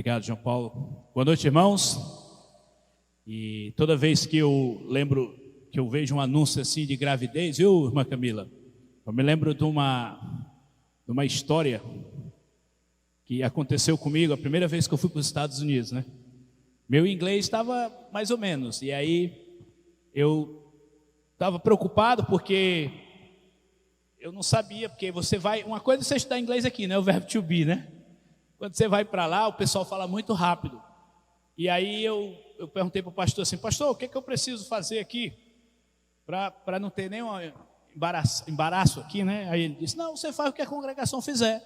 Obrigado, João Paulo. Boa noite, irmãos. E toda vez que eu lembro, que eu vejo um anúncio assim de gravidez, viu, irmã Camila? Eu me lembro de uma história que aconteceu comigo a primeira vez que eu fui para os Estados Unidos, né? Meu inglês estava mais ou menos, e aí eu estava preocupado porque eu não sabia, porque você vai... Uma coisa é você estudar inglês aqui, né? O verbo to be, né? Quando você vai para lá, o pessoal fala muito rápido. E aí eu perguntei para o pastor assim, pastor, o que eu preciso fazer aqui para não ter nenhum embaraço aqui, né? Aí ele disse, não, você faz o que a congregação fizer.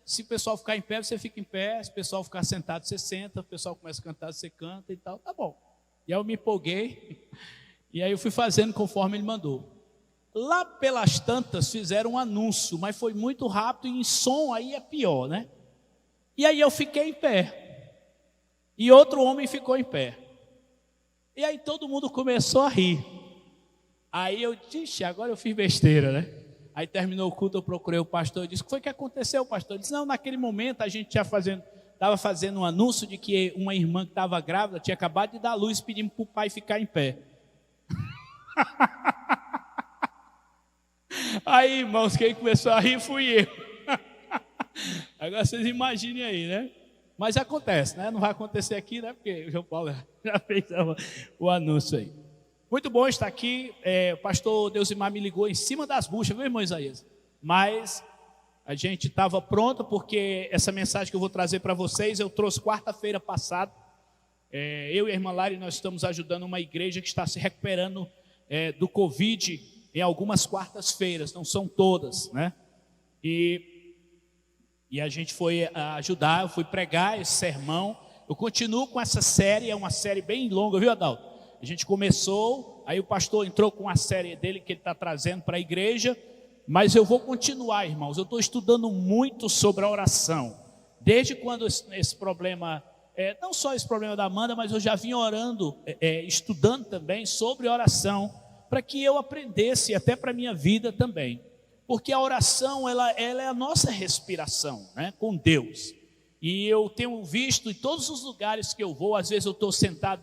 Se o pessoal ficar em pé, você fica em pé. Se o pessoal ficar sentado, você senta. Se o pessoal começa a cantar, você canta e tal. Tá bom. E aí eu me empolguei. E aí eu fui fazendo conforme ele mandou. Lá pelas tantas fizeram um anúncio, mas foi muito rápido e em som aí é pior, né? E aí eu fiquei em pé. E outro homem ficou em pé. E aí todo mundo começou a rir. Aí eu disse, agora eu fiz besteira, né? Aí terminou o culto, eu procurei o pastor e disse, o que foi que aconteceu, pastor? Ele disse, não, naquele momento a gente estava fazendo um anúncio de que uma irmã que estava grávida tinha acabado de dar luz, pedindo para o pai ficar em pé. Aí, irmãos, quem começou a rir fui eu. Agora vocês imaginem aí, né? Mas acontece, né? Não vai acontecer aqui, né? Porque o João Paulo já fez o anúncio aí. Muito bom estar aqui. O pastor Deusimar me ligou em cima das buchas, viu, irmão Isaías? Mas a gente estava pronto, porque essa mensagem que eu vou trazer para vocês, eu trouxe quarta-feira passada. Eu e a irmã Lari, nós estamos ajudando uma igreja que está se recuperando do Covid em algumas quartas-feiras, não são todas, né? E a gente foi ajudar, eu fui pregar esse sermão. Eu continuo com essa série, é uma série bem longa, viu, Adalto? A gente começou, aí o pastor entrou com a série dele que ele está trazendo para a igreja. Mas eu vou continuar, irmãos. Eu estou estudando muito sobre a oração. Desde quando esse problema, não só esse problema da Amanda, mas eu já vim orando, estudando também sobre oração, para que eu aprendesse até para a minha vida também. Porque a oração, ela é a nossa respiração, né, com Deus. E eu tenho visto em todos os lugares que eu vou, às vezes eu estou sentado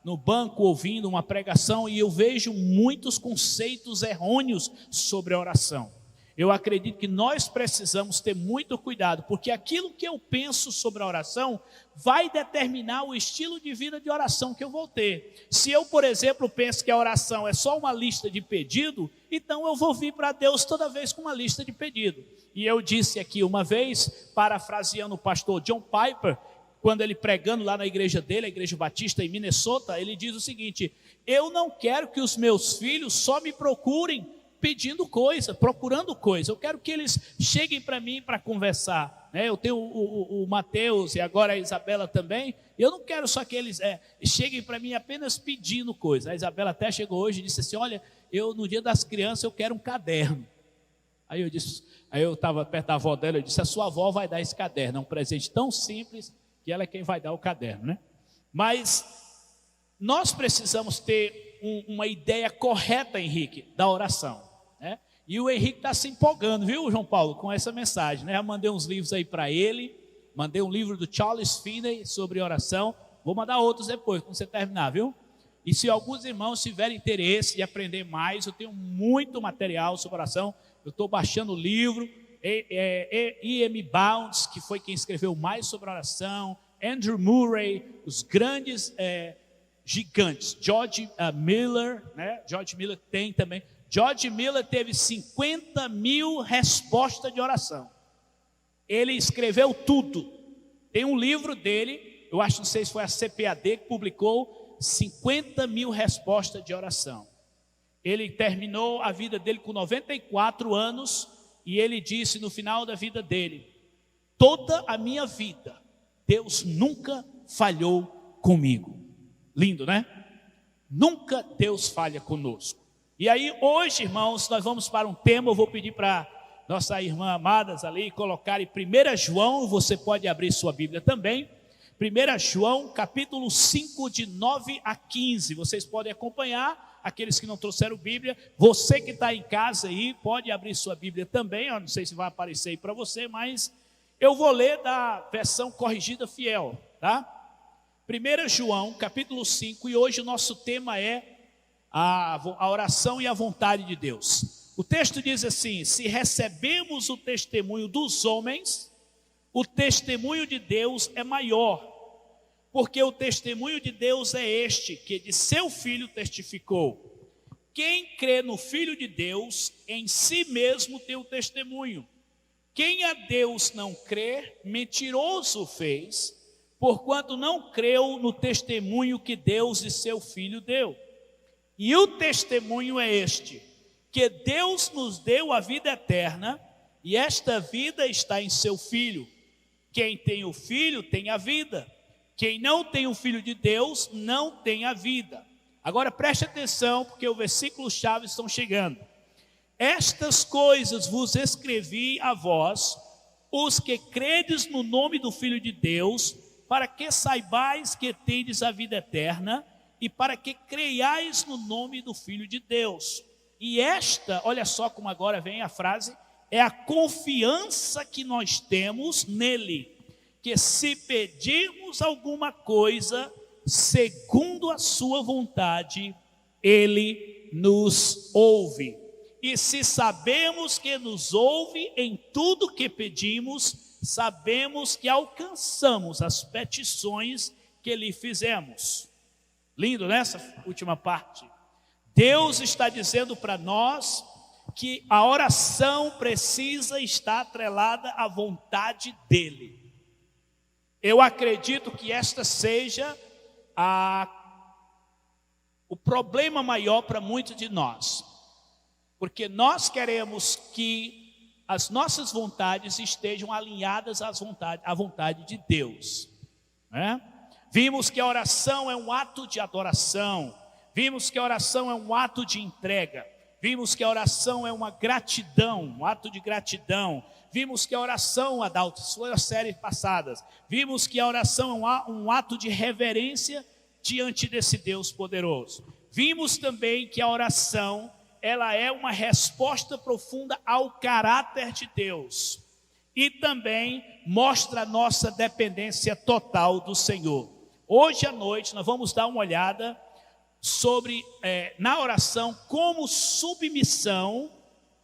no banco ouvindo uma pregação e eu vejo muitos conceitos errôneos sobre a oração. Eu acredito que nós precisamos ter muito cuidado, porque aquilo que eu penso sobre a oração vai determinar o estilo de vida de oração que eu vou ter. Se eu, por exemplo, penso que a oração é só uma lista de pedido, então eu vou vir para Deus toda vez com uma lista de pedido. E eu disse aqui uma vez, parafraseando o pastor John Piper, quando ele pregando lá na igreja dele, a igreja batista em Minnesota, ele diz o seguinte, eu não quero que os meus filhos só me procurem pedindo coisa, procurando coisa. Eu quero que eles cheguem para mim para conversar, né? Eu tenho o Mateus e agora a Isabela também. Eu não quero só que eles cheguem para mim apenas pedindo coisa. A Isabela até chegou hoje e disse assim, olha, eu no dia das crianças eu quero um caderno. Aí eu estava perto da avó dela, eu disse, a sua avó vai dar esse caderno, é um presente tão simples que ela é quem vai dar o caderno, né? Mas nós precisamos ter uma ideia correta, Henrique, da oração, né? E o Henrique está se empolgando, viu, João Paulo, com essa mensagem, né? Eu mandei uns livros aí para ele, mandei um livro do Charles Finney sobre oração, vou mandar outros depois, quando você terminar, viu? E se alguns irmãos tiverem interesse de aprender mais, eu tenho muito material sobre oração, eu estou baixando o livro, E.M. Bounds, que foi quem escreveu mais sobre oração, Andrew Murray, os grandes gigantes, George Miller, né? George Miller tem também. George Miller teve 50 mil respostas de oração. Ele escreveu tudo. Tem um livro dele, eu acho, não sei se foi a CPAD que publicou 50 mil respostas de oração. Ele terminou a vida dele com 94 anos e ele disse no final da vida dele, toda a minha vida, Deus nunca falhou comigo. Lindo, né? Nunca Deus falha conosco. E aí hoje, irmãos, nós vamos para um tema, eu vou pedir para nossa irmã amadas ali colocarem 1 João, você pode abrir sua Bíblia também. 1 João, capítulo 5, de 9 a 15, vocês podem acompanhar, aqueles que não trouxeram Bíblia, você que está em casa aí, pode abrir sua Bíblia também, eu não sei se vai aparecer aí para você, mas Eu vou ler da versão corrigida fiel, tá? 1 João, capítulo 5, e hoje o nosso tema é a oração e a vontade de Deus. O texto diz assim: se recebemos o testemunho dos homens, o testemunho de Deus é maior, porque o testemunho de Deus é este, que de seu Filho testificou. Quem crê no Filho de Deus, em si mesmo tem o testemunho. Quem a Deus não crê, mentiroso fez, porquanto não creu no testemunho que Deus e seu Filho deu. E o testemunho é este, que Deus nos deu a vida eterna, e esta vida está em seu Filho. Quem tem o Filho tem a vida. Quem não tem o Filho de Deus não tem a vida. Agora preste atenção, porque os versículos-chave estão chegando. Estas coisas vos escrevi a vós, os que credes no nome do Filho de Deus, para que saibais que tendes a vida eterna, e para que creiais no nome do Filho de Deus. E esta, olha só como agora vem a frase, é a confiança que nós temos nele, que se pedirmos alguma coisa, segundo a sua vontade, ele nos ouve. E se sabemos que nos ouve em tudo que pedimos, sabemos que alcançamos as petições que lhe fizemos. Lindo nessa última parte. Deus está dizendo para nós que a oração precisa estar atrelada à vontade dele. Eu acredito que esta seja o problema maior para muitos de nós. Porque nós queremos que as nossas vontades estejam alinhadas à vontade de Deus, né? Vimos que a oração é um ato de adoração. Vimos que a oração é um ato de entrega. Vimos que a oração é uma gratidão, um ato de gratidão. Vimos que a oração, Adalto, suas séries passadas, vimos que a oração é um ato de reverência diante desse Deus poderoso. Vimos também que a oração, ela é uma resposta profunda ao caráter de Deus. E também mostra a nossa dependência total do Senhor. Hoje à noite nós vamos dar uma olhada sobre, na oração, como submissão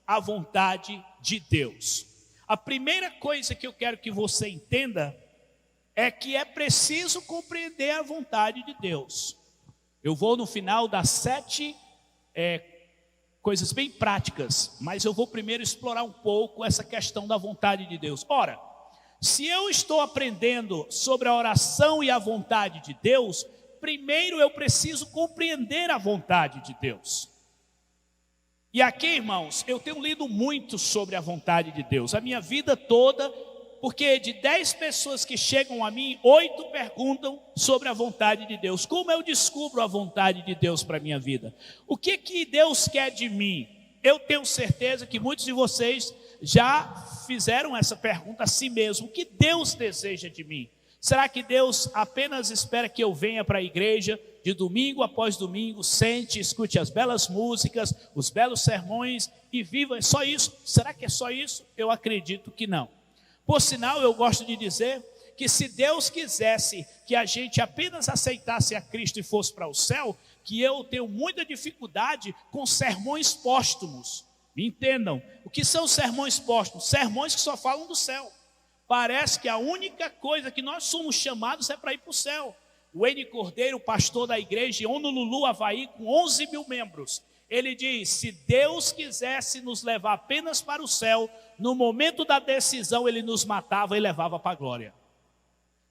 à vontade de Deus. A primeira coisa que eu quero que você entenda é que é preciso compreender a vontade de Deus. Eu vou no final dar 7 coisas bem práticas, mas eu vou primeiro explorar um pouco essa questão da vontade de Deus. Ora, se eu estou aprendendo sobre a oração e a vontade de Deus, primeiro eu preciso compreender a vontade de Deus. E aqui, irmãos, eu tenho lido muito sobre a vontade de Deus, a minha vida toda, porque de 10 pessoas que chegam a mim, 8 perguntam sobre a vontade de Deus. Como eu descubro a vontade de Deus para a minha vida? O que Deus quer de mim? Eu tenho certeza que muitos de vocês já fizeram essa pergunta a si mesmo. O que Deus deseja de mim? Será que Deus apenas espera que eu venha para a igreja de domingo após domingo, sente, escute as belas músicas, os belos sermões e viva? É só isso? Será que é só isso? Eu acredito que não. Por sinal, eu gosto de dizer que se Deus quisesse que a gente apenas aceitasse a Cristo e fosse para o céu, que eu tenho muita dificuldade com sermões póstumos. Me entendam, o que são sermões póstumos? Sermões que só falam do céu. Parece que a única coisa que nós somos chamados é para ir para o céu. O N. Cordeiro, pastor da igreja em Honolulu, Havaí, com 11 mil membros, ele diz: se Deus quisesse nos levar apenas para o céu, no momento da decisão ele nos matava e levava para a glória.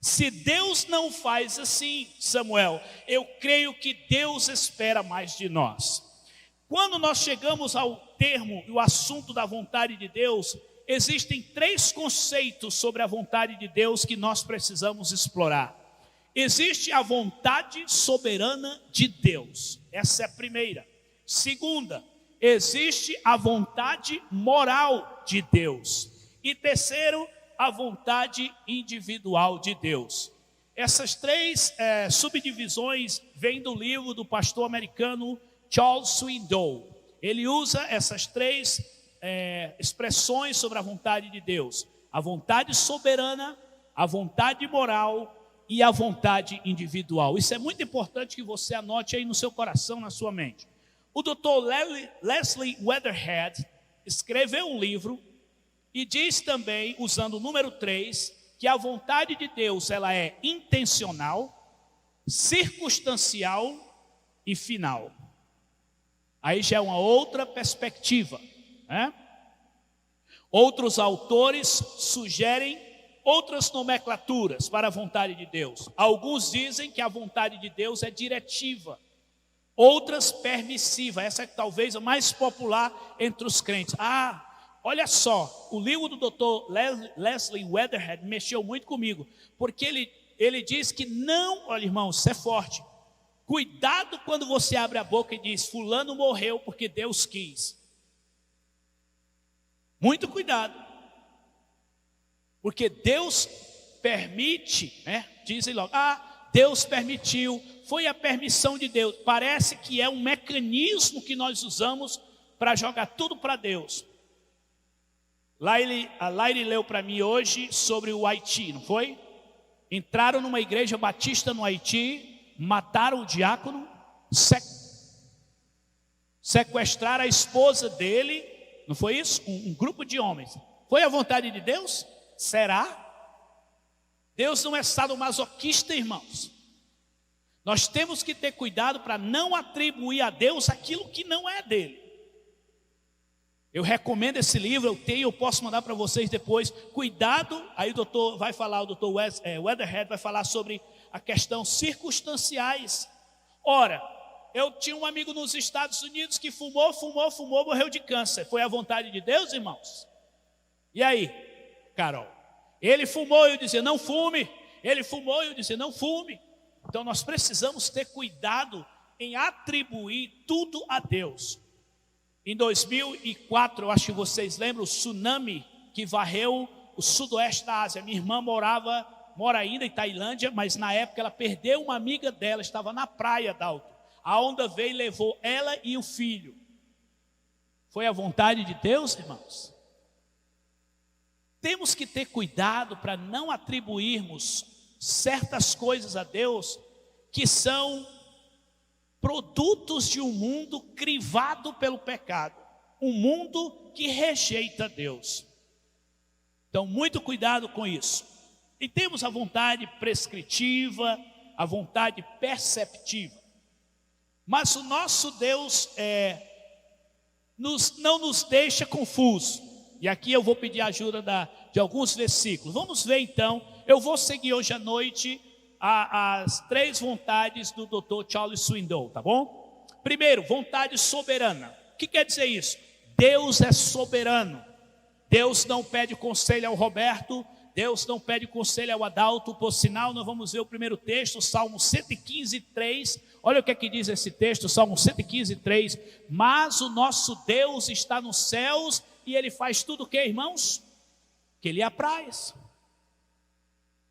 Se Deus não faz assim, Samuel, eu creio que Deus espera mais de nós. Quando nós chegamos ao termo e o assunto da vontade de Deus, existem 3 conceitos sobre a vontade de Deus que nós precisamos explorar. Existe a vontade soberana de Deus. Essa é a primeira. Segunda, existe a vontade moral de Deus. E terceiro, a vontade individual de Deus. Essas 3 subdivisões vêm do livro do pastor americano Charles Swindoll. Ele usa essas 3 expressões sobre a vontade de Deus. a vontade soberana, a vontade moral e a vontade individual. Isso é muito importante que você anote aí no seu coração, na sua mente. O Dr. Leslie Weatherhead escreveu um livro e diz também, usando o número 3, que a vontade de Deus ela é intencional, circunstancial e final. Aí já é uma outra perspectiva, né? Outros autores sugerem outras nomenclaturas para a vontade de Deus. Alguns dizem que a vontade de Deus é diretiva, outras permissiva. Essa é talvez a mais popular entre os crentes. Olha só, o livro do Dr. Leslie Weatherhead mexeu muito comigo, porque ele diz que não, olha irmãos, isso é forte. Cuidado quando você abre a boca e diz, fulano morreu porque Deus quis. Muito cuidado. Porque Deus permite, né? Dizem logo, Deus permitiu, foi a permissão de Deus. Parece que é um mecanismo que nós usamos para jogar tudo para Deus. A Laire leu para mim hoje sobre o Haiti, não foi? Entraram numa igreja batista no Haiti, mataram o diácono, sequestraram a esposa dele, não foi isso? Um grupo de homens. Foi a vontade de Deus? Será? Deus não é sadomasoquista, irmãos. Nós temos que ter cuidado para não atribuir a Deus aquilo que não é dele. Eu recomendo esse livro, eu posso mandar para vocês depois. Cuidado, aí o doutor vai falar, o doutor Weatherhead vai falar sobre a questão circunstanciais. Ora, eu tinha um amigo nos Estados Unidos que fumou, morreu de câncer. Foi a vontade de Deus, irmãos? E aí, Carol? Ele fumou e eu dizia, não fume. Ele fumou e eu dizia, não fume. Então nós precisamos ter cuidado em atribuir tudo a Deus. Em 2004, eu acho que vocês lembram, o tsunami que varreu o sudoeste da Ásia. Minha irmã mora ainda em Tailândia, mas na época ela perdeu uma amiga dela, estava na praia, Dalton. A onda veio e levou ela e o filho. Foi a vontade de Deus, irmãos? Temos que ter cuidado para não atribuirmos certas coisas a Deus que são produtos de um mundo crivado pelo pecado, um mundo que rejeita Deus. Então, muito cuidado com isso. E temos a vontade prescritiva, a vontade perceptiva. Mas o nosso Deus não nos deixa confuso. E aqui eu vou pedir a ajuda de alguns versículos. Vamos ver então, eu vou seguir hoje à noite as 3 vontades do Dr. Charles Swindoll, tá bom? Primeiro, vontade soberana. O que quer dizer isso? Deus é soberano. Deus não pede conselho ao Roberto, Deus não pede conselho ao Adalto. Por sinal, nós vamos ver o primeiro texto, Salmo 115, 3. Olha o que é que diz esse texto, Salmo 115, 3. Mas o nosso Deus está nos céus e Ele faz tudo o que, irmãos? Que lhe apraz,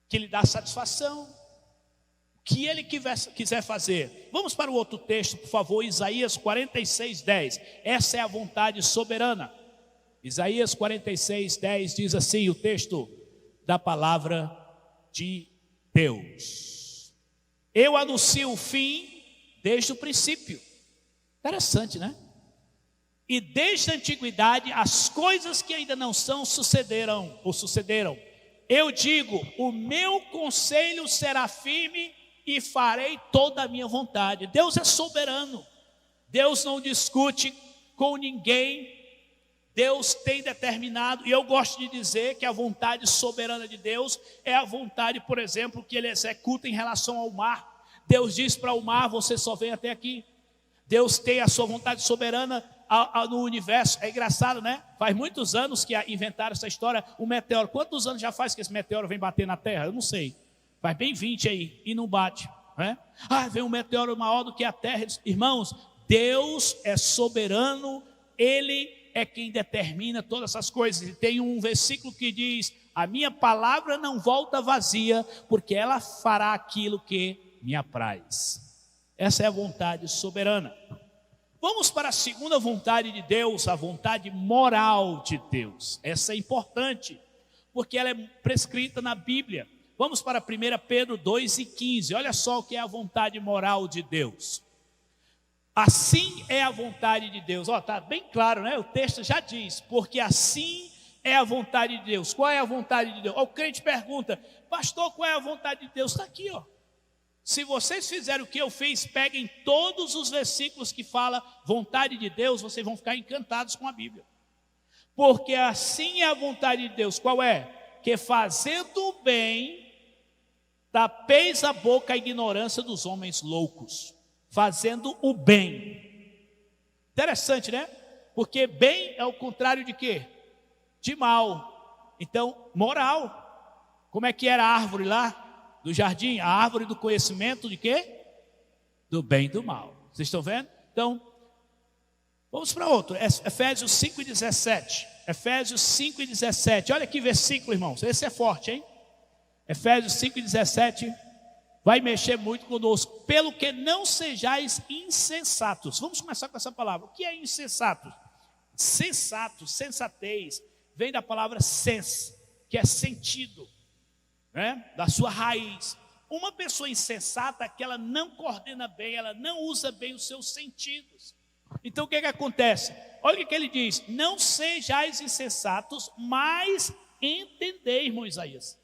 que lhe dá satisfação, que Ele quiser fazer. Vamos para o outro texto, por favor, Isaías 46, 10. Essa é a vontade soberana. Isaías 46, 10 diz assim, o texto da palavra de Deus. Eu anuncio o fim desde o princípio. Interessante, né? E desde a antiguidade as coisas que ainda não são sucederam. Eu digo, o meu conselho será firme e farei toda a minha vontade. Deus é soberano. Deus não discute com ninguém. Deus tem determinado, e eu gosto de dizer que a vontade soberana de Deus é a vontade, por exemplo, que Ele executa em relação ao mar. Deus diz para o mar, você só vem até aqui. Deus tem a sua vontade soberana no universo. É engraçado, né? Faz muitos anos que inventaram essa história, o meteoro. Quantos anos já faz que esse meteoro vem bater na Terra? Eu não sei. Faz bem 20 aí, e não bate, né? Vem um meteoro maior do que a Terra. Irmãos, Deus é soberano, Ele é quem determina todas essas coisas. E tem um versículo que diz, a minha palavra não volta vazia, porque ela fará aquilo que me apraz. Essa é a vontade soberana. Vamos para a segunda vontade de Deus, a vontade moral de Deus. Essa é importante, porque ela é prescrita na Bíblia. Vamos para 1 Pedro 2:15. Olha só o que é a vontade moral de Deus. Assim é a vontade de Deus. Está bem claro, né? O texto já diz, porque assim é a vontade de Deus. Qual é a vontade de Deus? O crente pergunta, pastor, qual é a vontade de Deus? Está aqui, ó. Se vocês fizerem o que eu fiz, peguem todos os versículos que falam vontade de Deus, vocês vão ficar encantados com a Bíblia. Porque assim é a vontade de Deus. Qual é? Que fazendo o bem, tapeis a boca à ignorância dos homens loucos. Fazendo o bem. Interessante, né? Porque bem é o contrário de quê? De mal. Então, moral. Como é que era a árvore lá do jardim? A árvore do conhecimento de quê? Do bem e do mal. Vocês estão vendo? Então, vamos para outro. Efésios 5:17. Efésios 5:17. Olha que versículo, irmãos. Esse é forte, hein? Efésios 5:17. Vai mexer muito conosco. Pelo que não sejais insensatos. Vamos começar com essa palavra. O que é insensato? Sensato, sensatez, vem da palavra sens, que é sentido, né? Da sua raiz. Uma pessoa insensata é que ela não coordena bem, ela não usa bem os seus sentidos. Então o que acontece? Olha o que ele diz: não sejais insensatos, mas entendei, irmão Isaías.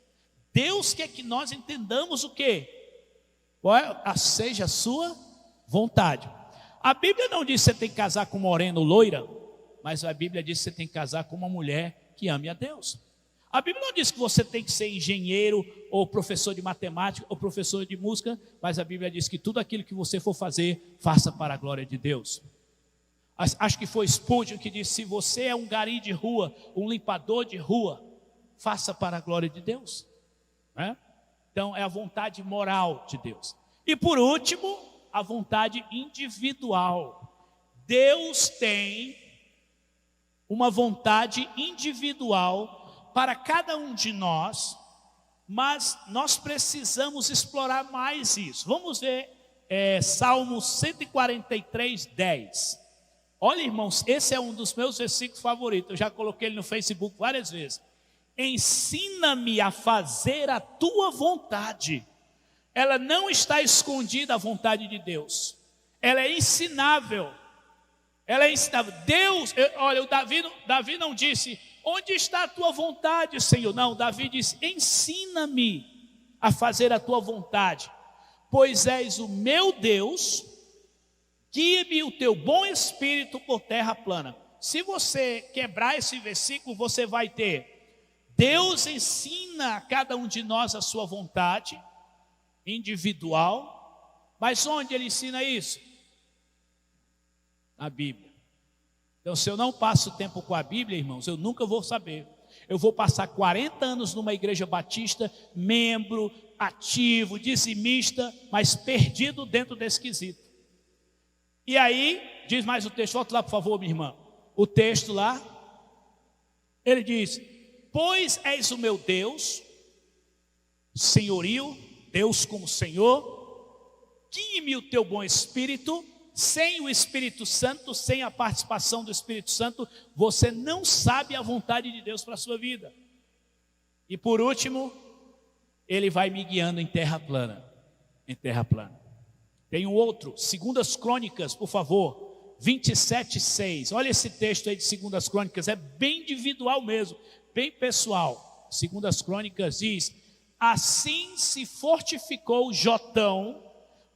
Deus quer que nós entendamos o quê? Seja a sua vontade. A Bíblia não diz que você tem que casar com morena ou loira, mas a Bíblia diz que você tem que casar com uma mulher que ame a Deus. A Bíblia não diz que você tem que ser engenheiro, ou professor de matemática, ou professor de música, mas a Bíblia diz que tudo aquilo que você for fazer, faça para a glória de Deus. Acho que foi Spurgeon que disse: se você é um gari de rua, um limpador de rua, faça para a glória de Deus, né? Então é a vontade moral de Deus. E por último, a vontade individual. Deus tem uma vontade individual para cada um de nós, mas nós precisamos explorar mais isso. Vamos ver Salmo 143:10. Olha, irmãos, esse é um dos meus versículos favoritos. Eu já coloquei ele no Facebook várias vezes. Ensina-me a fazer a tua vontade. Ela não está escondida, a vontade de Deus. Ela é ensinável. Ela é ensinável. Deus, olha, Davi não disse: onde está a tua vontade, Senhor? Não, Davi disse: ensina-me a fazer a tua vontade, pois és o meu Deus, guia-me o teu bom espírito por terra plana. Se você quebrar esse versículo, você vai ter: Deus ensina a cada um de nós a sua vontade individual, mas onde Ele ensina isso? Na Bíblia. Então, se eu não passo tempo com a Bíblia, irmãos, eu nunca vou saber. Eu vou passar 40 anos numa igreja batista, membro, ativo, dizimista, mas perdido dentro desse quesito. E aí, diz mais o texto, volta lá por favor, minha irmã. O texto lá, ele diz: pois és o meu Deus, senhorio, Deus como Senhor, guie-me o teu bom espírito. Sem o Espírito Santo, sem a participação do Espírito Santo, você não sabe a vontade de Deus para a sua vida. E por último, Ele vai me guiando em terra plana. Em terra plana. Tem um outro, 2 Crônicas, por favor, 27:6. Olha esse texto aí de 2 Crônicas, é bem individual mesmo, bem pessoal. 2 Crônicas diz: assim se fortificou Jotão,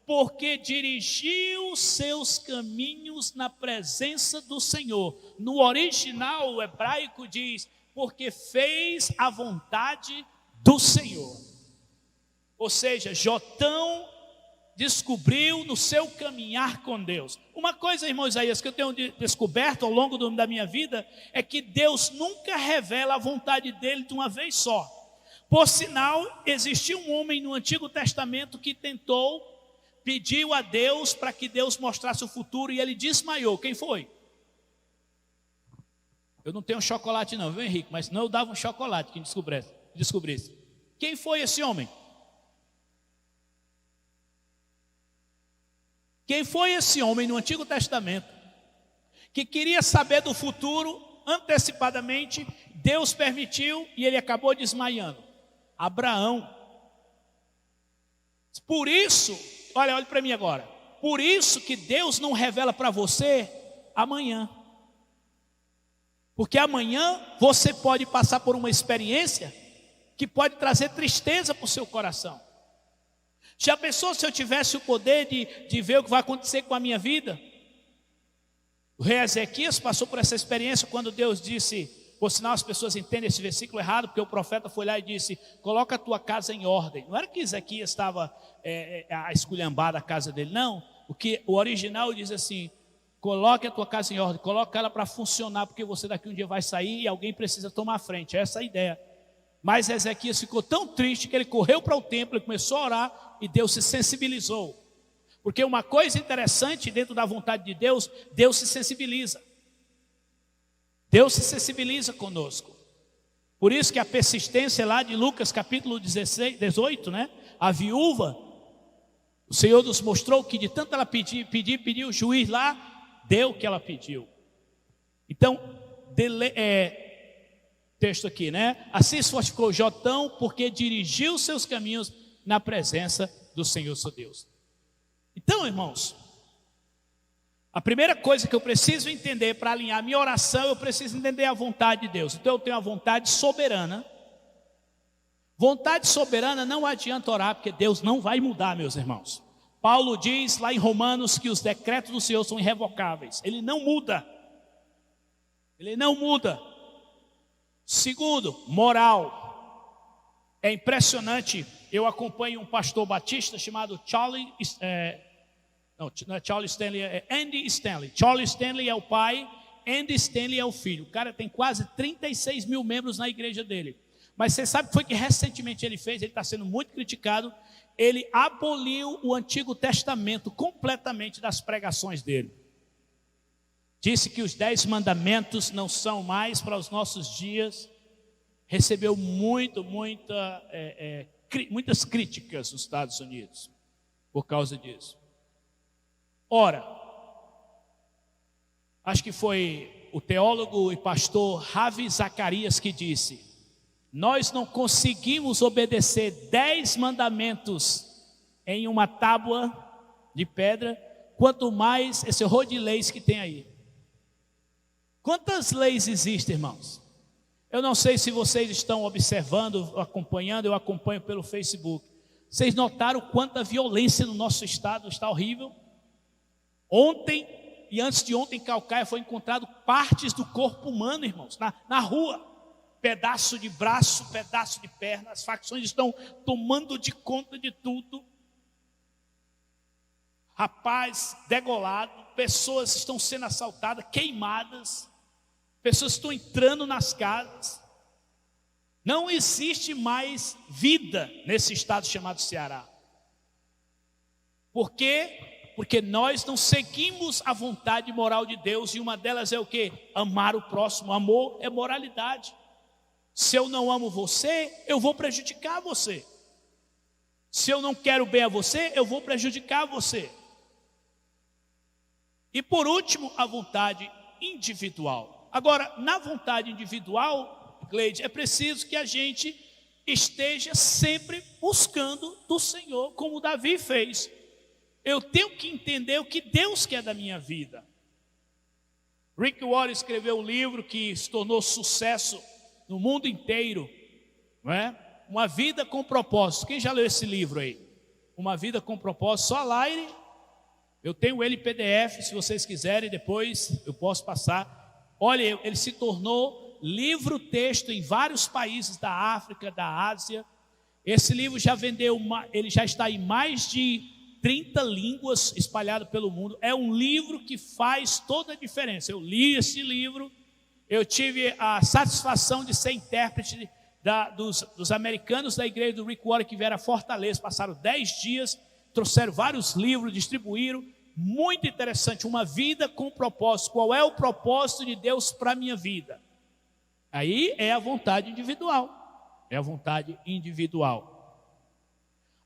porque dirigiu seus caminhos na presença do Senhor. No original, o hebraico diz: porque fez a vontade do Senhor. Ou seja, Jotão descobriu no seu caminhar com Deus. Uma coisa, irmão Isaías, que eu tenho descoberto ao longo da minha vida, é que Deus nunca revela a vontade dele de uma vez só. Por sinal, existiu um homem no Antigo Testamento que pediu a Deus para que Deus mostrasse o futuro, e ele desmaiou. Quem foi? Eu não tenho chocolate não, viu, Henrique? Mas não, eu dava um chocolate quem descobrisse. Quem foi esse homem? Quem foi esse homem no Antigo Testamento que queria saber do futuro antecipadamente, Deus permitiu e ele acabou desmaiando. Abraão. Por isso, olha para mim agora. Por isso que Deus não revela para você amanhã. Porque amanhã você pode passar por uma experiência que pode trazer tristeza para o seu coração. Já pensou se eu tivesse o poder de ver o que vai acontecer com a minha vida? O rei Ezequias passou por essa experiência quando Deus disse, por sinal as pessoas entendem esse versículo errado, porque o profeta foi lá e disse, coloca a tua casa em ordem. Não era que Ezequias estava a esculhambar a casa dele, não. O original diz assim, coloque a tua casa em ordem, coloca ela para funcionar, porque você daqui um dia vai sair e alguém precisa tomar a frente. Essa é a ideia. Mas Ezequias ficou tão triste que ele correu para o templo e começou a orar e Deus se sensibilizou. Porque uma coisa interessante dentro da vontade de Deus, Deus se sensibiliza. Deus se sensibiliza conosco. Por isso que a persistência lá de Lucas capítulo 18, né? A viúva, o Senhor nos mostrou que de tanto ela pedir, o juiz lá, deu o que ela pediu. Então, texto aqui, né? Assim se fortificou Jotão, porque dirigiu seus caminhos na presença do Senhor seu Deus. Então, irmãos, a primeira coisa que eu preciso entender para alinhar a minha oração, eu preciso entender a vontade de Deus. Então eu tenho a vontade soberana. Vontade soberana não adianta orar, porque Deus não vai mudar, meus irmãos. Paulo diz lá em Romanos que os decretos do Senhor são irrevocáveis. Ele não muda. Ele não muda. Segundo, moral. É impressionante, eu acompanho um pastor batista chamado Charlie Stanley, é Andy Stanley. Charlie Stanley é o pai, Andy Stanley é o filho. O cara tem quase 36 mil membros na igreja dele. Mas você sabe o que foi que recentemente ele fez? Ele está sendo muito criticado. Ele aboliu o Antigo Testamento completamente das pregações dele. Disse que os 10 mandamentos não são mais para os nossos dias. Recebeu muitas críticas nos Estados Unidos por causa disso. Ora, acho que foi o teólogo e pastor Ravi Zacarias que disse: nós não conseguimos obedecer 10 mandamentos em uma tábua de pedra, quanto mais esse rol de leis que tem aí. Quantas leis existem, irmãos? Eu não sei se vocês estão observando, acompanhando, eu acompanho pelo Facebook. Vocês notaram quanta violência no nosso estado? Está horrível. Ontem e antes de ontem em Calcaia foi encontrado partes do corpo humano, irmãos, na rua. Pedaço de braço, pedaço de perna. As facções estão tomando de conta de tudo. Rapaz degolado, pessoas estão sendo assaltadas, queimadas. Pessoas estão entrando nas casas. Não existe mais vida nesse estado chamado Ceará. Por quê? Porque nós não seguimos a vontade moral de Deus. E uma delas é o quê? Amar o próximo. Amor é moralidade. Se eu não amo você, eu vou prejudicar você. Se eu não quero bem a você, eu vou prejudicar você. E por último, a vontade individual. Agora, na vontade individual, Gleide, é preciso que a gente esteja sempre buscando do Senhor, como Davi fez. Eu tenho que entender o que Deus quer da minha vida. Rick Warren escreveu um livro que se tornou sucesso no mundo inteiro, não é? Uma vida com propósito. Quem já leu esse livro aí? Uma vida com propósito. Só a Laire. Eu tenho ele em PDF, se vocês quiserem, depois eu posso passar. Olha, ele se tornou livro-texto em vários países da África, da Ásia. Esse livro já vendeu, ele já está em mais de 30 línguas espalhado pelo mundo. É um livro que faz toda a diferença. Eu li esse livro, eu tive a satisfação de ser intérprete dos americanos da igreja do Rick Warren que vieram a Fortaleza, passaram 10 dias, trouxeram vários livros, distribuíram. Muito interessante, uma vida com propósito. Qual é o propósito de Deus para a minha vida? Aí é a vontade individual. É a vontade individual.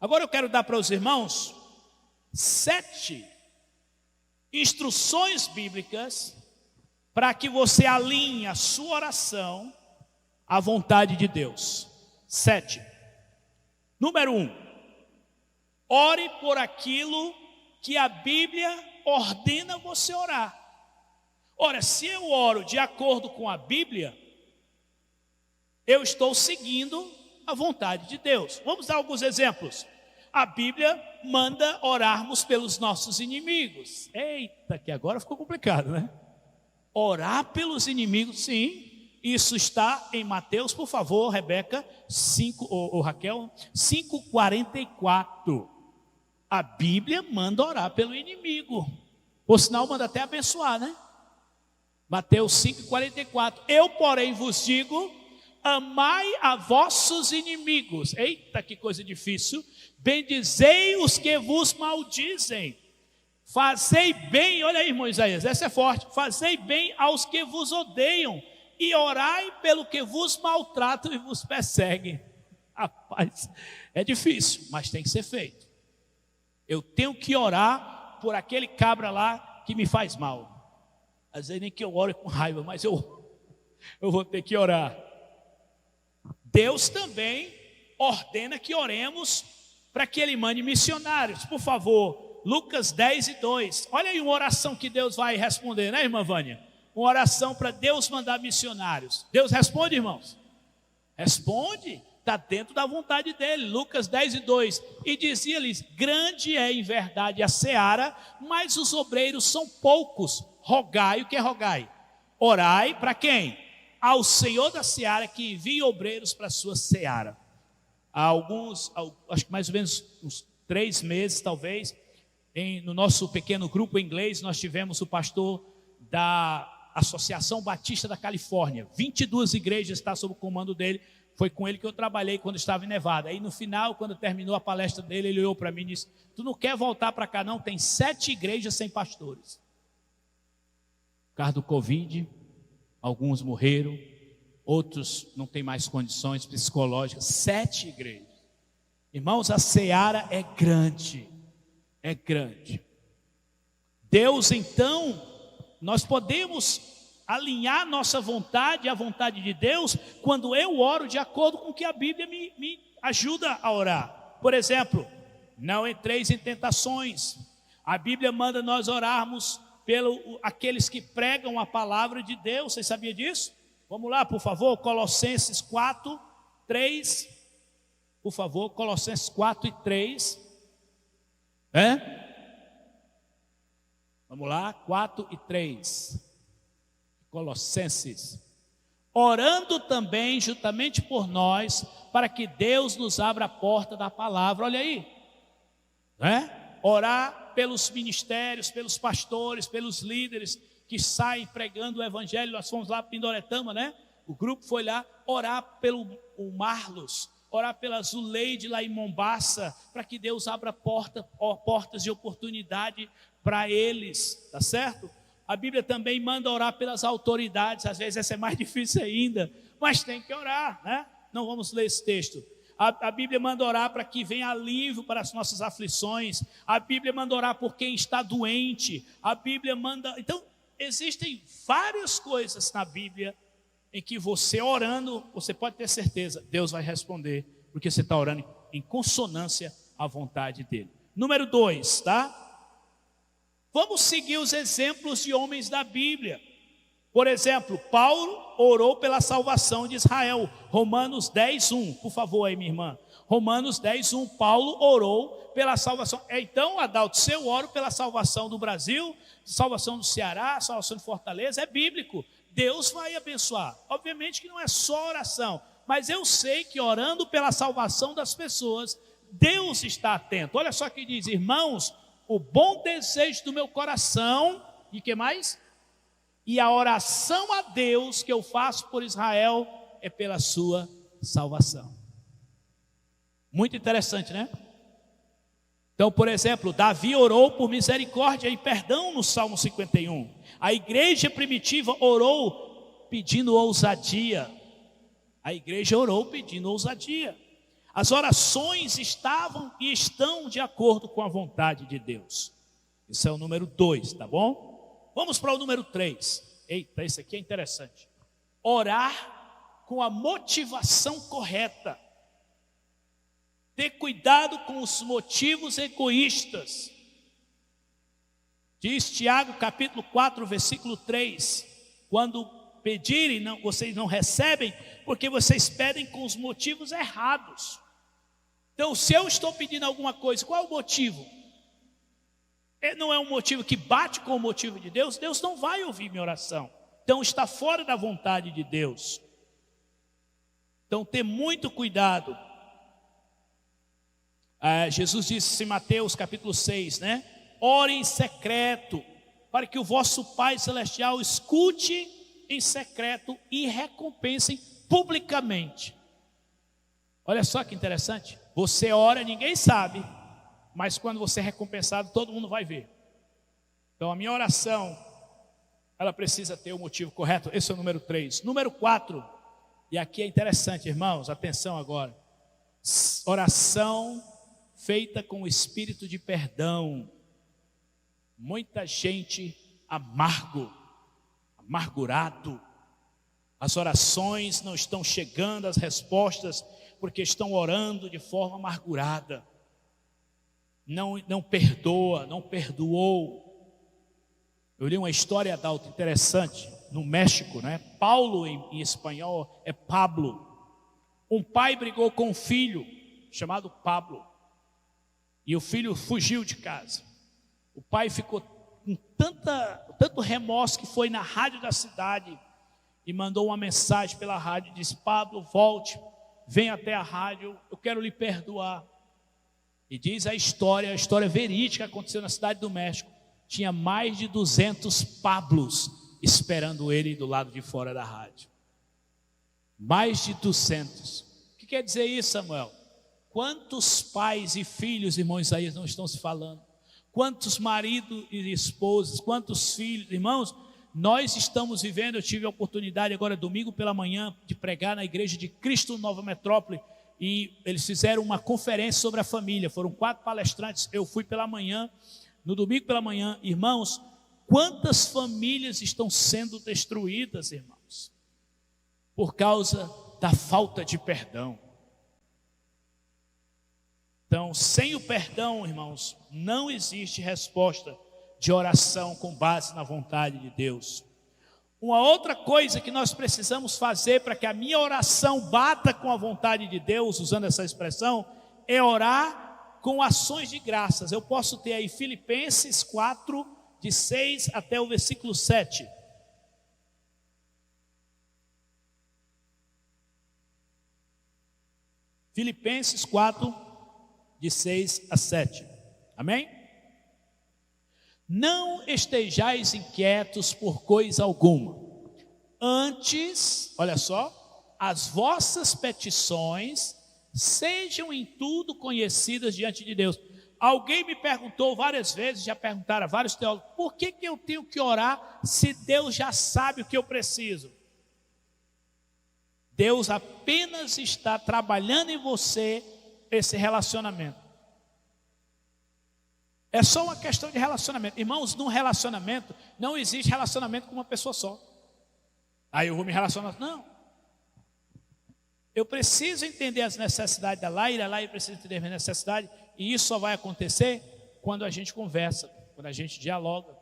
Agora eu quero dar para os irmãos 7 instruções bíblicas para que você alinhe a sua oração a vontade de Deus. 7. Número 1. Ore por aquilo que a Bíblia ordena você orar. Ora, se eu oro de acordo com a Bíblia, eu estou seguindo a vontade de Deus. Vamos dar alguns exemplos. A Bíblia manda orarmos pelos nossos inimigos. Eita, que agora ficou complicado, né? Orar pelos inimigos, sim. Isso está em Mateus, por favor, Rebeca, 5, ou Raquel, 5:44. A Bíblia manda orar pelo inimigo. Por sinal, manda até abençoar, né? Mateus 5:44. Eu, porém, vos digo: amai a vossos inimigos. Eita, que coisa difícil. Bendizei os que vos maldizem. Fazei bem, olha aí, irmão Isaías, essa é forte. Fazei bem aos que vos odeiam. E orai pelo que vos maltratam e vos perseguem. Rapaz, é difícil, mas tem que ser feito. Eu tenho que orar por aquele cabra lá que me faz mal. Às vezes nem que eu ore com raiva, mas eu vou ter que orar. Deus também ordena que oremos para que Ele mande missionários. Por favor, Lucas 10:2. Olha aí uma oração que Deus vai responder, né, irmã Vânia? Uma oração para Deus mandar missionários. Deus responde, irmãos? Responde, está dentro da vontade dEle. Lucas 10:2. E dizia-lhes: grande é em verdade a seara, mas os obreiros são poucos. Rogai, o que é rogai? Orai para quem? Ao Senhor da seara, que envia obreiros para a sua seara. Há alguns, acho que mais ou menos uns 3 meses talvez, no nosso pequeno grupo inglês, nós tivemos o pastor da Associação Batista da Califórnia. 22 igrejas está sob o comando dele. Foi com ele que eu trabalhei quando estava em Nevada. Aí no final, quando terminou a palestra dele, ele olhou para mim e disse: tu não quer voltar para cá não? Tem 7 igrejas sem pastores. Por causa do Covid, alguns morreram, outros não têm mais condições psicológicas. 7 igrejas. Irmãos, a seara é grande. É grande. Deus, então, nós podemos alinhar nossa vontade à vontade de Deus quando eu oro de acordo com o que a Bíblia me ajuda a orar. Por exemplo, não entreis em tentações. A Bíblia manda nós orarmos aqueles que pregam a palavra de Deus. Você sabia disso? Vamos lá, por favor, Colossenses 4:3. Por favor, Colossenses 4:3. Vamos lá, 4:3. Colossenses. Orando também juntamente por nós, para que Deus nos abra a porta da palavra. Olha aí, orar pelos ministérios, pelos pastores, pelos líderes que saem pregando o evangelho. Nós fomos lá para Pindoretama, né? O grupo foi lá orar pelo Marlos, orar pela Zuleide lá em Mombaça, para que Deus abra portas de oportunidade para eles, tá certo? A Bíblia também manda orar pelas autoridades. Às vezes essa é mais difícil ainda, mas tem que orar, né? Não vamos ler esse texto. A Bíblia manda orar para que venha alívio para as nossas aflições. A Bíblia manda orar por quem está doente. A Bíblia manda... Então, existem várias coisas na Bíblia em que você orando, você pode ter certeza, Deus vai responder, porque você está orando em consonância à vontade dEle. Número 2, tá? Vamos seguir os exemplos de homens da Bíblia. Por exemplo, Paulo orou pela salvação de Israel. Romanos 10:1, por favor aí, minha irmã. Romanos 10:1, Paulo orou pela salvação. Então, Adalto, se eu oro pela salvação do Brasil, salvação do Ceará, salvação de Fortaleza, é bíblico. Deus vai abençoar. Obviamente que não é só oração, mas eu sei que orando pela salvação das pessoas, Deus está atento. Olha só que diz: irmãos, o bom desejo do meu coração, e que mais? E a oração a Deus que eu faço por Israel é pela sua salvação. Muito interessante, né? Então, por exemplo, Davi orou por misericórdia e perdão no Salmo 51. A igreja primitiva orou pedindo ousadia. A igreja orou pedindo ousadia. As orações estavam e estão de acordo com a vontade de Deus. Isso é o número 2, tá bom? Vamos para o número 3. Eita, esse aqui é interessante. Orar com a motivação correta. Ter cuidado com os motivos egoístas. Diz Tiago capítulo 4, versículo 3. Quando pedirem, vocês não recebem, porque vocês pedem com os motivos errados. Então, se eu estou pedindo alguma coisa, qual é o motivo? Não é um motivo que bate com o motivo de Deus, Deus não vai ouvir minha oração. Então, está fora da vontade de Deus. Então, ter muito cuidado. Jesus disse em Mateus capítulo 6, né? Ore em secreto, para que o vosso Pai Celestial escute em secreto e recompense publicamente. Olha só que interessante. Você ora, ninguém sabe, mas quando você é recompensado, todo mundo vai ver. Então a minha oração, ela precisa ter o motivo correto. Esse é o número 3. Número 4, e aqui é interessante, irmãos, atenção agora. Oração feita com o espírito de perdão. Muita gente amargurado. As orações não estão chegando, as respostas, porque estão orando de forma amargurada. Não perdoa, não perdoou. Eu li uma história, Adalto, interessante, no México, né? Paulo em espanhol é Pablo. Um pai brigou com um filho, chamado Pablo, e o filho fugiu de casa. O pai ficou com tanto remorso que foi na rádio da cidade e mandou uma mensagem pela rádio, disse: Pablo, volte, venha até a rádio, eu quero lhe perdoar. E diz a história verídica que aconteceu na cidade do México. Tinha mais de 200 Pablos esperando ele do lado de fora da rádio. Mais de 200. O que quer dizer isso, Samuel? Quantos pais e filhos, irmão Isaías, não estão se falando? Quantos maridos e esposas, quantos filhos, irmãos, nós estamos vivendo. Eu tive a oportunidade agora domingo pela manhã de pregar na igreja de Cristo Nova Metrópole, e eles fizeram uma conferência sobre a família, foram 4 palestrantes, eu fui pela manhã, no domingo pela manhã. Irmãos, quantas famílias estão sendo destruídas, irmãos, por causa da falta de perdão. Então, sem o perdão, irmãos, não existe resposta de oração com base na vontade de Deus. Uma outra coisa que nós precisamos fazer para que a minha oração bata com a vontade de Deus, usando essa expressão, é orar com ações de graças. Eu posso ter aí Filipenses 4, de 6 até o versículo 7. Filipenses 4, de 6 a 7. Amém? Não estejais inquietos por coisa alguma. Antes, olha só, as vossas petições sejam em tudo conhecidas diante de Deus. Alguém me perguntou várias vezes, já perguntaram a vários teólogos, por que eu tenho que orar se Deus já sabe o que eu preciso? Deus apenas está trabalhando em você esse relacionamento. É só uma questão de relacionamento. Irmãos, num relacionamento, não existe relacionamento com uma pessoa só. Aí eu vou me relacionar. Não. Eu preciso entender as necessidades da Laira, a Laira precisa entender as minhas necessidades, e isso só vai acontecer quando a gente conversa, quando a gente dialoga.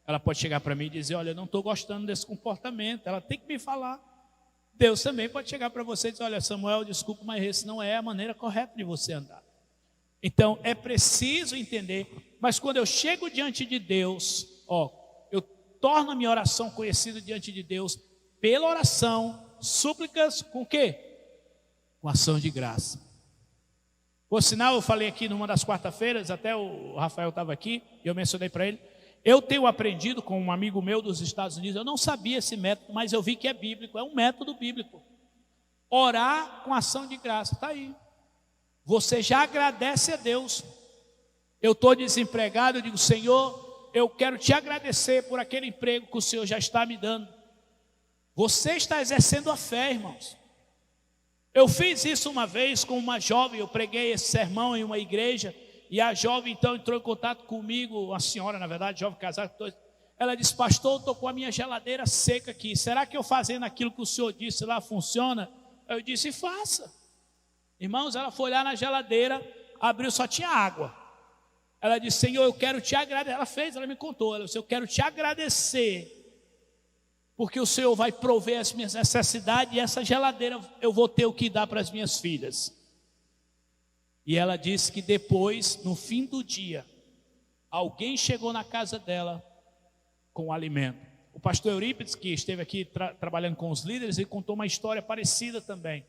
Ela pode chegar para mim e dizer: olha, eu não estou gostando desse comportamento. Ela tem que me falar. Deus também pode chegar para você e dizer: olha, Samuel, desculpa, mas esse não é a maneira correta de você andar. Então, é preciso entender. Mas quando eu chego diante de Deus, eu torno a minha oração conhecida diante de Deus pela oração, súplicas com o quê? Com ação de graça. Por sinal, eu falei aqui numa das quarta-feiras, até o Rafael estava aqui, e eu mencionei para ele, eu tenho aprendido com um amigo meu dos Estados Unidos, eu não sabia esse método, mas eu vi que é bíblico, é um método bíblico. Orar com ação de graça, está aí. Você já agradece a Deus. Eu estou desempregado, eu digo: Senhor, eu quero te agradecer por aquele emprego que o Senhor já está me dando. Você está exercendo a fé, irmãos. Eu fiz isso uma vez com uma jovem, eu preguei esse sermão em uma igreja, e a jovem então entrou em contato comigo, uma senhora, na verdade, jovem casada, Ela disse: pastor, eu estou com a minha geladeira seca aqui, será que eu fazendo aquilo que o senhor disse lá funciona? Eu disse: faça. Irmãos, ela foi lá na geladeira, abriu, só tinha água. Ela disse: Senhor, eu quero te agradecer. Ela me contou, ela disse: eu quero te agradecer, porque o Senhor vai prover as minhas necessidades, e essa geladeira eu vou ter o que dar para as minhas filhas. E ela disse que depois, no fim do dia, alguém chegou na casa dela com o alimento. O pastor Eurípides, que esteve aqui trabalhando com os líderes, ele contou uma história parecida também.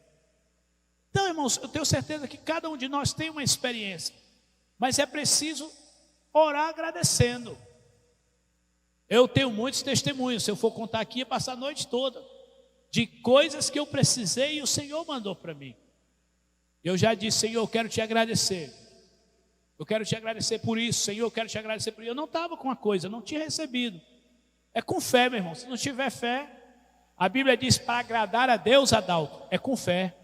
Então, irmãos, eu tenho certeza que cada um de nós tem uma experiência, mas é preciso orar agradecendo. Eu tenho muitos testemunhos, se eu for contar aqui, ia passar a noite toda, de coisas que eu precisei e o Senhor mandou para mim. Eu já disse: Senhor, eu quero te agradecer. Eu quero te agradecer por isso, Senhor, eu quero te agradecer por isso. Eu não estava com a coisa, eu não tinha recebido. É com fé, meu irmão. Se não tiver fé, a Bíblia diz: para agradar a Deus, Adalto, é com fé.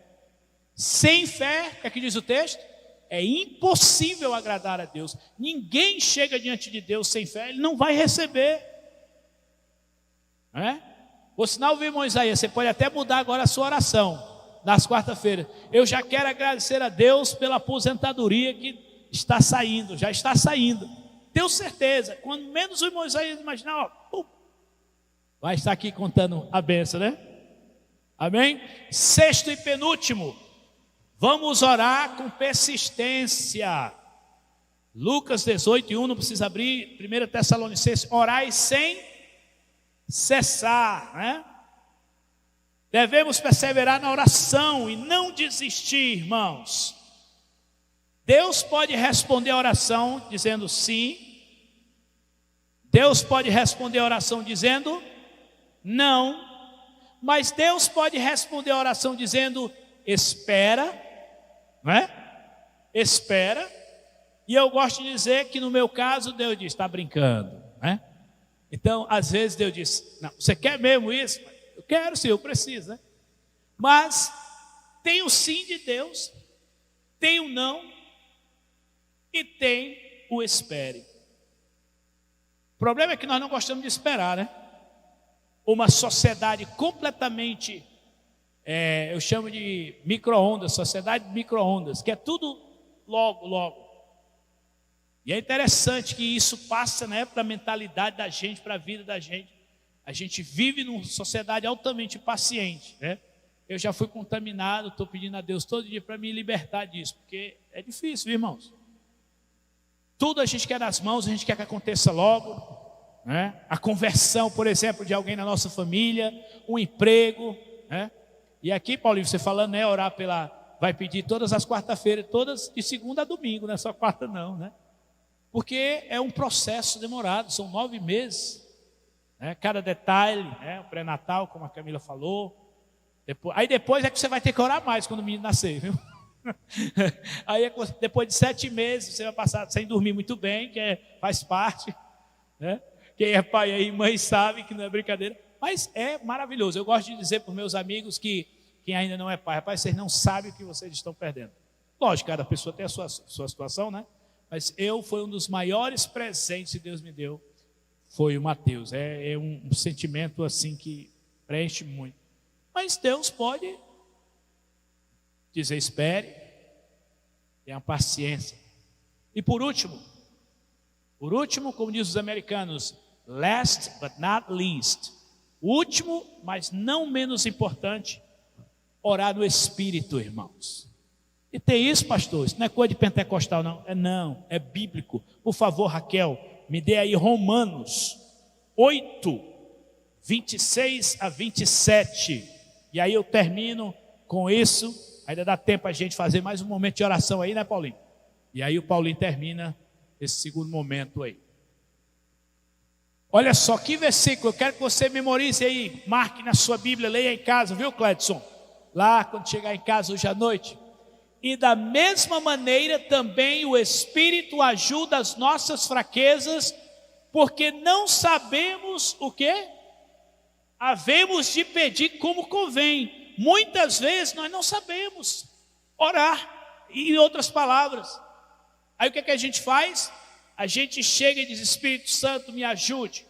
Sem fé, o que é que diz o texto? É impossível agradar a Deus. Ninguém chega diante de Deus sem fé, ele não vai receber. Não é? Por sinal, viu, irmão Isaías, você pode até mudar agora a sua oração nas quarta-feiras. Eu já quero agradecer a Deus pela aposentadoria que está saindo, já está saindo. Tenho certeza, quando menos o irmão Isaías imaginar, vai estar aqui contando a bênção, né? Amém? Sexto e penúltimo, vamos orar com persistência. Lucas 18:1, não precisa abrir. 1 Tessalonicenses: orai sem cessar, né? Devemos perseverar na oração e não desistir, irmãos. Deus pode responder a oração dizendo sim. Deus pode responder a oração dizendo não. Mas Deus pode responder a oração dizendo espera, não é? Espera. E eu gosto de dizer que no meu caso Deus diz: está brincando, né? Então, às vezes Deus diz: não, você quer mesmo isso? Eu quero sim, eu preciso, né? Mas tem o sim de Deus, tem o não e tem o espere. O problema é que nós não gostamos de esperar, né? Uma sociedade completamente, eu chamo de micro-ondas, sociedade de micro-ondas, que é tudo logo, logo. E é interessante que isso passa, né, para a mentalidade da gente, para a vida da gente. A gente vive numa sociedade altamente paciente, né? Eu já fui contaminado, estou pedindo a Deus todo dia para me libertar disso, porque é difícil, irmãos. Tudo a gente quer nas mãos, a gente quer que aconteça logo, né? A conversão, por exemplo, de alguém na nossa família, um emprego, né? E aqui, Paulinho, você falando, né, orar vai pedir todas as quarta-feiras, todas de segunda a domingo, não é só quarta não, né? Porque é um processo demorado, são 9 meses, né? Cada detalhe, né? O pré-natal, como a Camila falou. Aí depois é que você vai ter que orar mais quando o menino nascer, viu? Aí depois de 7 meses você vai passar sem dormir muito bem, que faz parte, né? Quem é pai aí, mãe, sabe que não é brincadeira. Mas é maravilhoso. Eu gosto de dizer para os meus amigos que quem ainda não é pai: rapaz, vocês não sabem o que vocês estão perdendo. Lógico, cada pessoa tem a sua situação, né? Mas foi um dos maiores presentes que Deus me deu, foi o Mateus. É um sentimento assim que preenche muito. Mas Deus pode dizer: espere, tenha paciência. E por último, como dizem os americanos, last but not least, o último, mas não menos importante, orar no Espírito, irmãos. E tem isso, pastor? Isso não é coisa de pentecostal, não. É bíblico. Por favor, Raquel, me dê aí Romanos 8, 26 a 27. E aí eu termino com isso. Ainda dá tempo a gente fazer mais um momento de oração aí, né, Paulinho? E aí o Paulinho termina esse segundo momento aí. Olha só que versículo, eu quero que você memorize aí, marque na sua Bíblia, leia em casa, viu, Cledson? Lá, quando chegar em casa hoje à noite. E da mesma maneira também o Espírito ajuda as nossas fraquezas, porque não sabemos o quê? Havemos de pedir como convém. Muitas vezes nós não sabemos orar, em outras palavras. Aí o que é que a gente faz? A gente chega e diz: Espírito Santo, me ajude.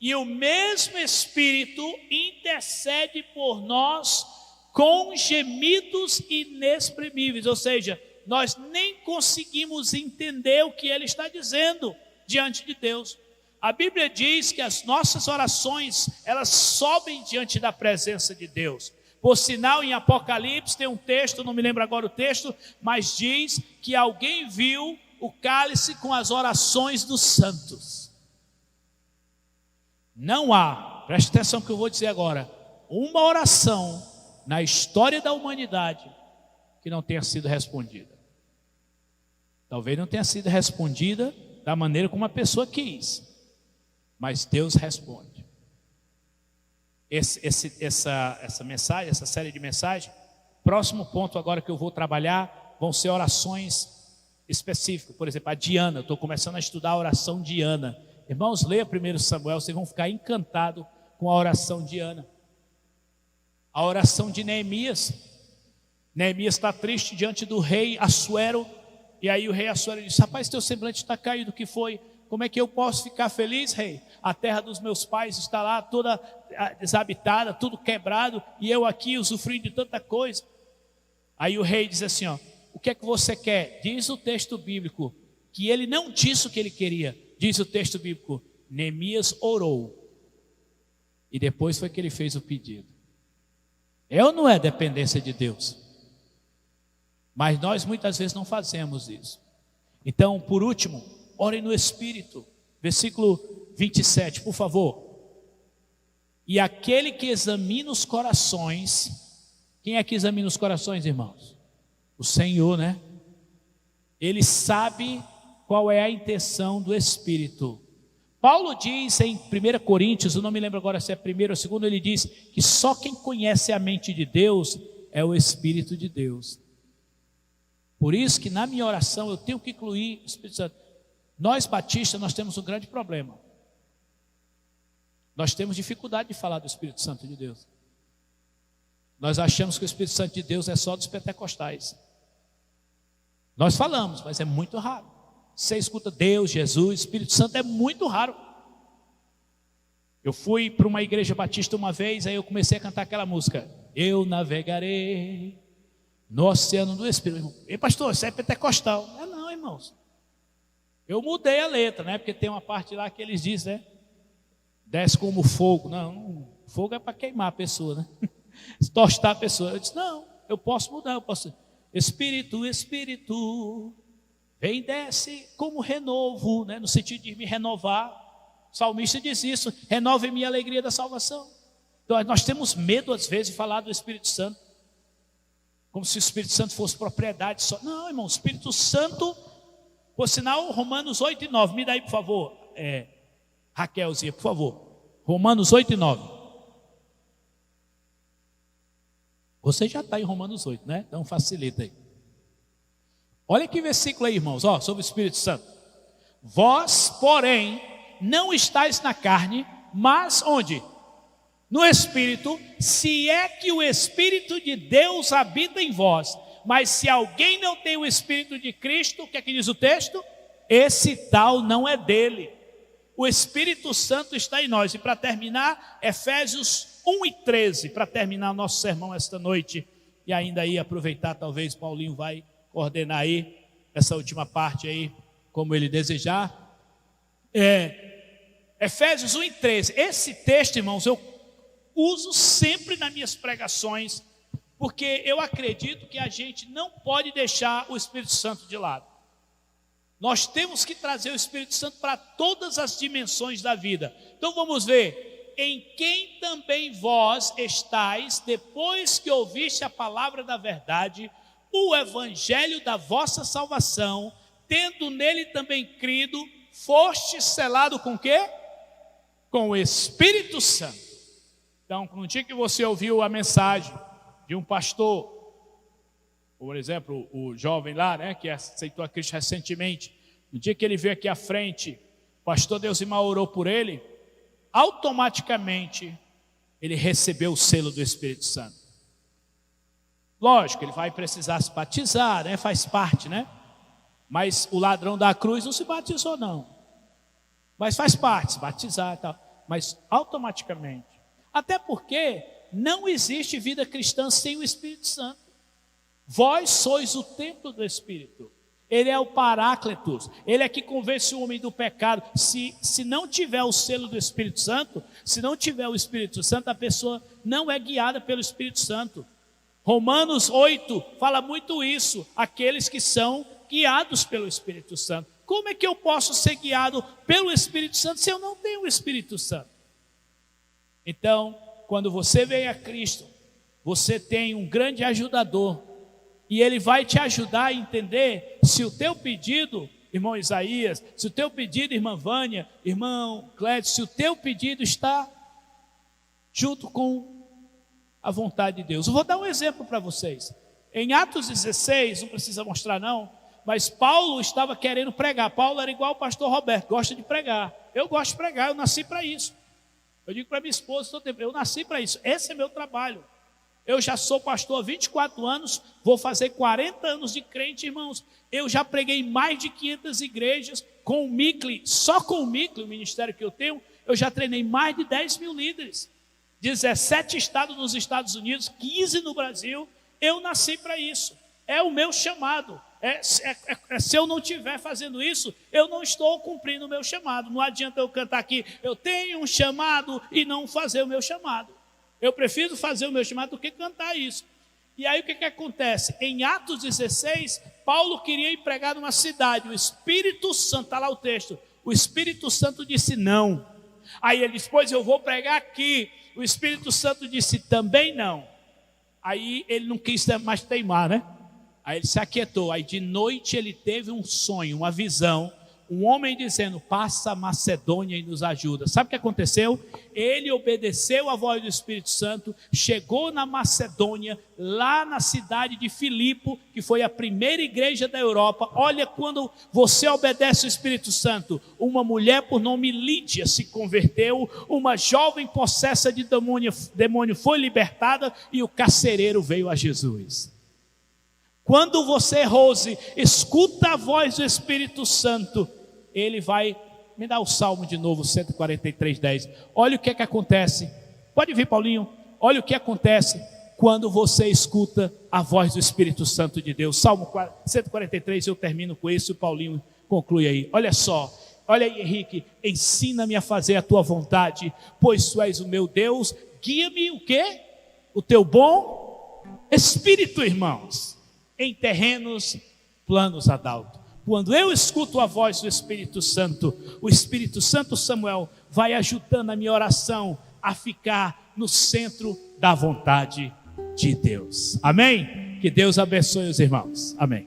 E o mesmo Espírito intercede por nós com gemidos inexprimíveis. Ou seja, nós nem conseguimos entender o que ele está dizendo diante de Deus. A Bíblia diz que as nossas orações, elas sobem diante da presença de Deus. Por sinal, em Apocalipse tem um texto, não me lembro agora o texto, mas diz que alguém viu o cálice com as orações dos santos. Não há, preste atenção no que eu vou dizer agora, uma oração na história da humanidade que não tenha sido respondida. Talvez não tenha sido respondida da maneira como a pessoa quis, mas Deus responde. Essa mensagem, essa série de mensagens, próximo ponto agora que eu vou trabalhar, vão ser orações específicas. Por exemplo, a Diana, eu estou começando a estudar a oração Diana. Irmãos, leia 1 Samuel, vocês vão ficar encantados com a oração de Ana. A oração de Neemias. Neemias está triste diante do rei Assuero. E aí o rei Assuero disse: rapaz, teu semblante está caído, o que foi? Como é que eu posso ficar feliz, rei? A terra dos meus pais está lá toda desabitada, tudo quebrado, e eu aqui usufruindo de tanta coisa. Aí o rei diz assim, ó: o que é que você quer? Diz o texto bíblico que ele não disse o que ele queria. Diz o texto bíblico: Neemias orou, e depois foi que ele fez o pedido. É ou não é dependência de Deus? Mas nós muitas vezes não fazemos isso. Então, por último, ore no Espírito. Versículo 27, por favor. E aquele que examina os corações. Quem é que examina os corações, irmãos? O Senhor, né? Ele sabe qual é a intenção do Espírito. Paulo diz em 1 Coríntios, eu não me lembro agora se é 1º ou 2º, ele diz que só quem conhece a mente de Deus é o Espírito de Deus. Por isso que na minha oração eu tenho que incluir o Espírito Santo. Nós batistas, nós temos um grande problema. Nós temos dificuldade de falar do Espírito Santo de Deus. Nós achamos que o Espírito Santo de Deus é só dos pentecostais. Nós falamos, mas é muito raro. Você escuta Deus, Jesus, Espírito Santo, é muito raro. Eu fui para uma igreja batista uma vez, aí eu comecei a cantar aquela música: eu navegarei no oceano do Espírito. E pastor, isso é pentecostal. Não, irmãos. Eu mudei a letra, né? Porque tem uma parte lá que eles dizem, né? Desce como fogo. Não, fogo é para queimar a pessoa, né? Tostar a pessoa. Eu disse: não, eu posso mudar, eu posso. Espírito, Espírito, vem, desce como renovo, né? No sentido de me renovar. O salmista diz isso: renove minha alegria da salvação. Então nós temos medo às vezes de falar do Espírito Santo, como se o Espírito Santo fosse propriedade só. Não, irmão, o Espírito Santo, por sinal, Romanos 8 e 9, me dá aí por favor, Raquelzinha, por favor, Romanos 8 e 9. Você já está em Romanos 8, né? Então facilita aí. Olha que versículo aí, irmãos, ó, sobre o Espírito Santo. Vós, porém, não estáis na carne, mas onde? No Espírito, se é que o Espírito de Deus habita em vós. Mas se alguém não tem o Espírito de Cristo, o que é que diz o texto? Esse tal não é dele. O Espírito Santo está em nós. E para terminar, Efésios 1 e 13, para terminar o nosso sermão esta noite, e ainda aí aproveitar, talvez Paulinho vai coordenar aí essa última parte aí, como ele desejar. Efésios 1 e 13, esse texto, irmãos, eu uso sempre nas minhas pregações, porque eu acredito que a gente não pode deixar o Espírito Santo de lado. Nós temos que trazer o Espírito Santo para todas as dimensões da vida. Então vamos ver. Em quem também vós estáis, depois que ouviste a palavra da verdade, o evangelho da vossa salvação, tendo nele também crido, foste selado com o quê? Com o Espírito Santo. Então, no dia que você ouviu a mensagem de um pastor, por exemplo, o jovem lá, né, que aceitou a Cristo recentemente, no dia que ele veio aqui à frente, o pastor Deusimar orou por ele, automaticamente ele recebeu o selo do Espírito Santo. Lógico, ele vai precisar se batizar, né? Faz parte, né? Mas o ladrão da cruz não se batizou, não. Mas faz parte, se batizar e tal. mas automaticamente. Até porque não existe vida cristã sem o Espírito Santo. Vós sois o templo do Espírito. Ele é o Paráclitos, ele é que convence o homem do pecado. Se não tiver o selo do Espírito Santo, se não tiver o Espírito Santo, a pessoa não é guiada pelo Espírito Santo. Romanos 8 fala muito isso, aqueles que são guiados pelo Espírito Santo. Como é que eu posso ser guiado pelo Espírito Santo se eu não tenho o Espírito Santo? Então, quando você vem a Cristo, você tem um grande ajudador, e ele vai te ajudar a entender se o teu pedido, irmão Isaías, se o teu pedido, irmã Vânia, irmão Clédio, se o teu pedido está junto com a vontade de Deus. Eu vou dar um exemplo para vocês. Em Atos 16, não precisa mostrar não, mas Paulo estava querendo pregar. Paulo era igual o pastor Roberto, gosta de pregar. Eu gosto de pregar, eu nasci para isso. Eu digo para minha esposa todo tempo, eu nasci para isso, esse é meu trabalho. Eu já sou pastor há 24 anos, vou fazer 40 anos de crente, irmãos. Eu já preguei em mais de 500 igrejas, com o MICLE, só com o MICLE, o ministério que eu tenho, eu já treinei mais de 10 mil líderes. 17 estados nos Estados Unidos, 15 no Brasil. Eu nasci para isso, é o meu chamado. Se eu não estiver fazendo isso, eu não estou cumprindo o meu chamado. Não adianta eu cantar aqui, eu tenho um chamado e não fazer o meu chamado. Eu prefiro fazer o meu chamado do que cantar isso. E aí o que acontece? Em Atos 16, Paulo queria ir pregar numa cidade. O Espírito Santo, está lá o texto. O Espírito Santo disse não. Aí ele disse, pois eu vou pregar aqui. O Espírito Santo disse também não. Aí ele não quis mais teimar, né? Aí ele se aquietou. Aí de noite ele teve um sonho, uma visão. Um homem dizendo, passa a Macedônia e nos ajuda. Sabe o que aconteceu? Ele obedeceu à voz do Espírito Santo, chegou na Macedônia, lá na cidade de Filipe, que foi a primeira igreja da Europa. Olha, quando você obedece ao Espírito Santo, uma mulher por nome Lídia se converteu, uma jovem possessa de demônio foi libertada e o carcereiro veio a Jesus. Quando você, Rose, escuta a voz do Espírito Santo, ele vai... Me dá o Salmo de novo, 143:10. Olha o que é que acontece. Pode vir, Paulinho. Olha o que acontece quando você escuta a voz do Espírito Santo de Deus. Salmo 143, eu termino com isso e o Paulinho conclui aí. Olha só. Olha aí, Henrique. Ensina-me a fazer a tua vontade, pois tu és o meu Deus. Guia-me o quê? O teu bom Espírito, irmãos. Em terrenos planos, Adalto. Quando eu escuto a voz do Espírito Santo, o Espírito Santo, Samuel, vai ajudando a minha oração a ficar no centro da vontade de Deus. Amém? Que Deus abençoe os irmãos. Amém.